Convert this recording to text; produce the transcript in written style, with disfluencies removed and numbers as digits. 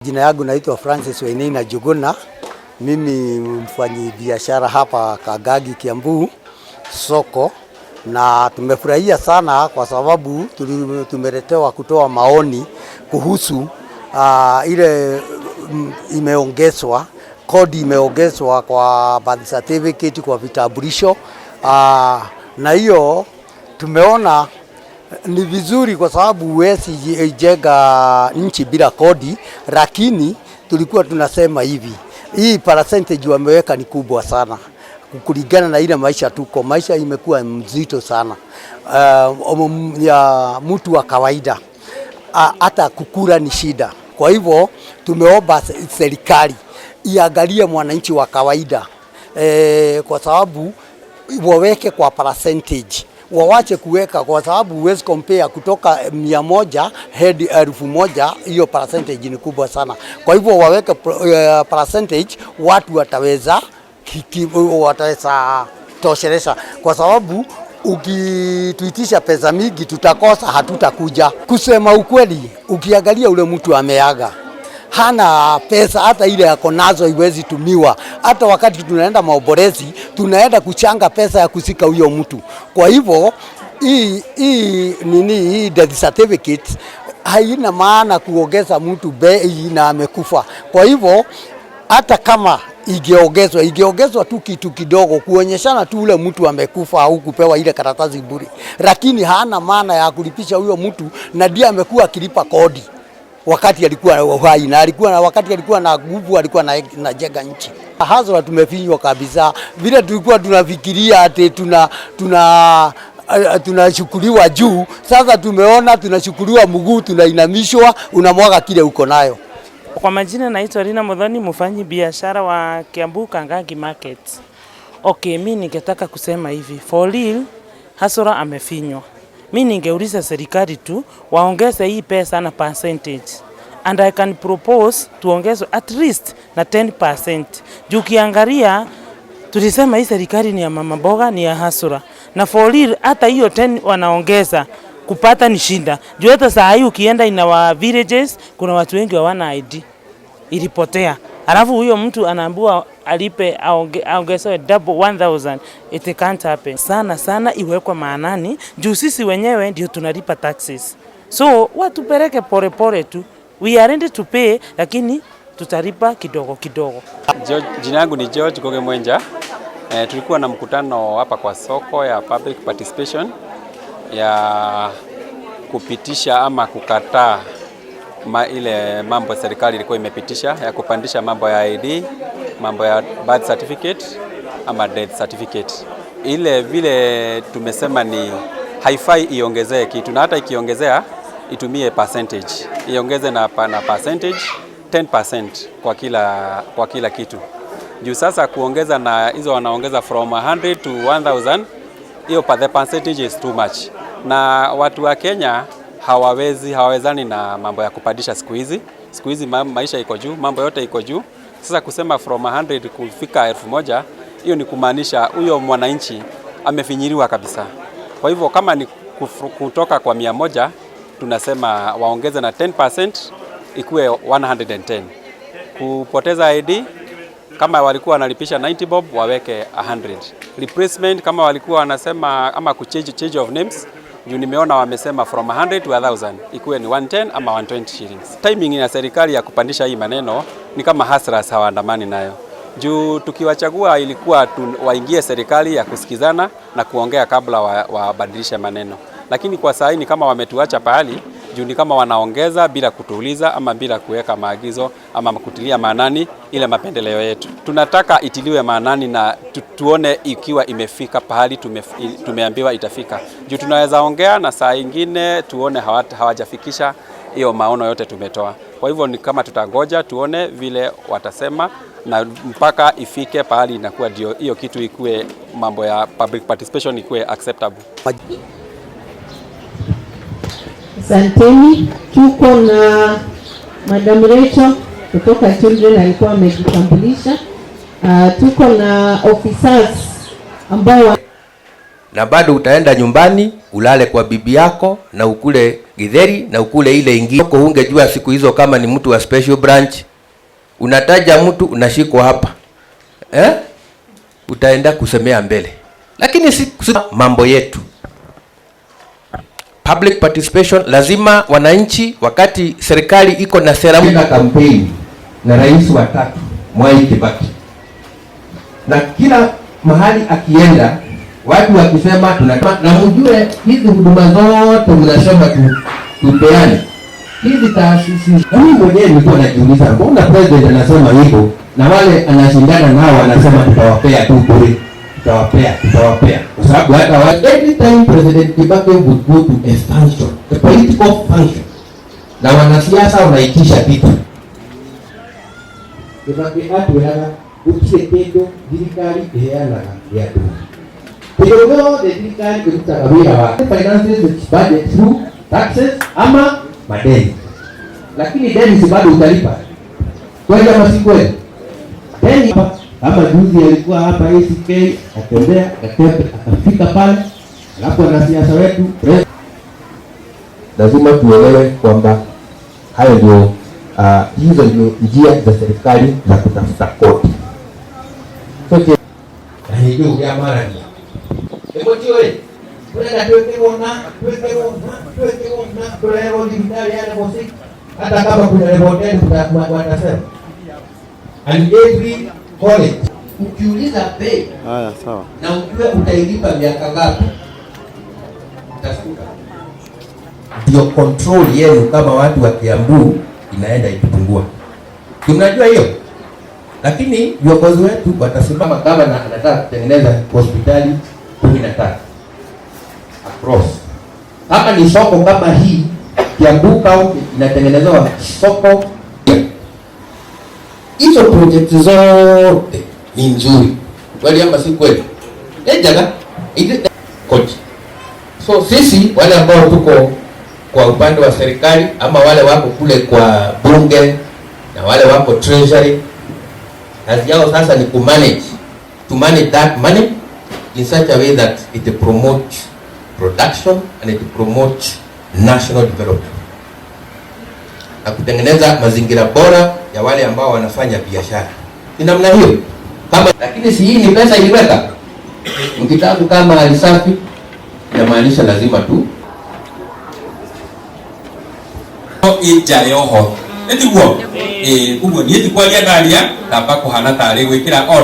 Jina yangu naitwa Francis Wainaina Juguna. Mimi mfanyi biashara hapa Kagagi Kiambu soko, na tumefurahia sana kwa sababu tumeletewa kutoa maoni kuhusu ile imeongezwa kodi, imeongezwa kwa birth certificate, kwa vitambulisho, na hiyo tumeona ni vizuri kwa sababu huwezi jenga nchi bila kodi, lakini tulikuwa tunasema hivi, hii percentage wameweka ni kubwa sana kulingana na ile maisha tuko. Maisha imekuwa mzito sana ya mtu wa kawaida, hata kukula ni shida. Kwa hivyo tumeomba serikali iangalie mwananchi wa kawaida, kwa sababu waweke kwa percentage, wawache kuweka, kwa sababu huwezi compare kutoka 100 hadi 1000. Hiyo percentage ni kubwa sana. Kwa hivyo waweke percentage, watu wataweza tosheleza, kwa sababu ukituitisha pesa mingi tutakosa, hatutakuja. Kusema ukweli, ukiangalia ule mtu ameaga, hana pesa, hata ile yako nazo iwezi tumiwa. Hata wakati tunaenda maoborezi, tunaenda kuchanga pesa ya kusika huyo mtu. Kwa hivyo hii death certificate haina maana kuongeza mtu bei na amekufa. Kwa hivyo hata kama igeongezwa tu kitu kidogo kuonyeshana tu ule mtu amekufa au kupewa ile karatasi bure, lakini hana maana ya kulipisha huyo mtu, na ndiye amekuwa akilipa kodi wakati alikuwa uhai, na wakati alikuwa na nguvu, alikuwa na jenga nchi. Haswa tumefinywa kabisa. Vile tulikuwa tunafikiria ati tunashukuriwa juu, sasa tumeona tunashukuriwa mguu, tunainamishwa, unamwaga kile uko nayo. Kwa majina naitwa Rina Modhoni, mfanyi biashara wa Kiambu Kagagi Market. Okay, mimi ningetaka kusema hivi, for real hasara amefinywa. Mimi ningeuliza serikali tu waongeze hii pesa na percentage, and I can propose tuongeze at least na 10%. Juu kiangalia tulisema hii serikali ni ya mama boga, ni ya hasara, na for real hata hiyo 10 wanaongeza kupata ni shinda. Juu hata saa hii ukienda in our villages kuna watu wengi hawana ID, ilipotea. Alafu huyo mtu anaambiwa alipe aongezewe double 1000. It can't happen. Sana iwekwe maanani, juu sisi wenyewe ndio tunalipa taxes. So watupeleke pole tu. We are ready to pay, lakini tutalipa kidogo kidogo. Jina yangu ni George Goge Mwenja. Tulikuwa na mkutano hapa kwa soko ya public participation ya kupitisha ama kukataa ile mambo serikali ilikuwa imepitisha ya kupandisha mambo ya ID, mambo ya birth certificate ama death certificate. Ile vile tumesema ni haifai iongezee kitu, na hata ikiongezea itumie percentage. Iongeze na percentage 10% kwa kila kitu. Juu sasa kuongeza na hizo wanaongeza from 100 to 1000, hiyo the percentage is too much. Na watu wa Kenya hawawezani na mambo ya kupandisha siku hizi. Siku hizi maisha iko juu, mambo yote iko juu. Sasa kusema from 100 kufika 1000, hiyo ni kumaanisha huyo mwananchi amefinyiriwa kabisa. Kwa hivyo kama ni kutoka kwa 100, tunasema waongeze na 10% ikuwe 110. Kupoteza ID kama walikuwa wanalipisha 90 bob waweke 100. Replacement kama walikuwa wanasema ama change of names, juu nimeona wamesema from 100 to 1000 ikuwe ni 110 ama 120 shillings. Timing ya serikali ya kupandisha hii maneno ni kama hasras hawaandamani nayo. Juu tukiwachagua ilikuwa waingie serikali ya kusikizana na kuongea kabla wabadilishe maneno. Lakini kwa saa hii ni kama wametuacha pahali, juu ni kama wanaongeza bila kutuuliza ama bila kuweka maagizo ama kutilia maanani ile mapendeleo yetu. Tunataka itiliwe maanani na tuone ikiwa imefika pahali tumeambiwa itafika. Juu tunaweza ongea na saa ingine tuone hawajafikisha hiyo maono yote tumetoa. Kwa hivyo ni kama tutangoja tuone vile watasema, na mpaka ifike pahali inakuwa ndio hiyo kitu ikuwe mambo ya public participation ikuwe acceptable. Asanteni. Tuko na Madam Ruto kutoka Children, alikuwa amejitambulisha. Tuko na officers ambao na bado utaenda nyumbani ulale kwa bibi yako na ukule githeri na ukule ile ingine. Ungejua siku hizo kama ni mtu wa special branch, unataja mtu unashikwa hapa, utaenda kusemea mbele. Lakini si mambo yetu public participation. Lazima wananchi, wakati serikali iko na sera ya kampeni na rais wa 3 Mwai Kibaki, na kila mahali akienda watu wakisema na mjue hizi huduma zote mnasema tupeane hizi taasisi. Mimi mwenyewe nilikuwa najiuliza, mbona president anasema hivyo na wale anashindana nao anasema tutawapea tu bure, tutawapea. Kwa sababu hata every time President Kibaki would go to a function, a political function, na wanasiasa wanaitisha kitu Kibaki atuaga ukise kendo dirikari iheanaga ya tu. Kidogo the dirikari kutaka wira wa finances its budget through taxes ama madeni. Lakini deni si bado utalipa. Kwenda masikweli. Deni kama juzi alikuwa hapa ACK atembea akafika pale, alafu wanasiasa wetu lazima tuelewe kwamba hayo ndio hizo ndio njia za serikali za kutafuta kodi. Sote hiyo ya mara ni emotiwe kuna tuwekeona tuleo ndani ya muziki, hata kama kuna rebondeni watasema and every college ukiuliza bei haya sawa na ujue utailipa miaka ngapi, utafuta ndio control yenu kama watu wa Kiambu inaenda ikipungua. Tunajua hiyo, lakini viongozi wetu watasimama kama na anataka kutengeneza hospitali 13 across. Kama ni soko kama hii Kiambu County inatengenezewa soko, hizo project zote ni nzuri kweli ama si kweli? Ejaga ile coach. So sisi wale ambao tuko kwa upande wa serikali ama wale wako kule kwa bunge na wale wako treasury, kazi yao sasa ni to manage that money in such a way that it promotes production and it promotes national development, na kutengeneza mazingira bora ya wale ambao wanafanya biashara. Ni namna hiyo kama, lakini si hii ni pesa iliweka mkitabu kama alisafi, inamaanisha lazima tu ijayo ho ndio kugo ni kwa ya garia tamba kuhana tare gwikira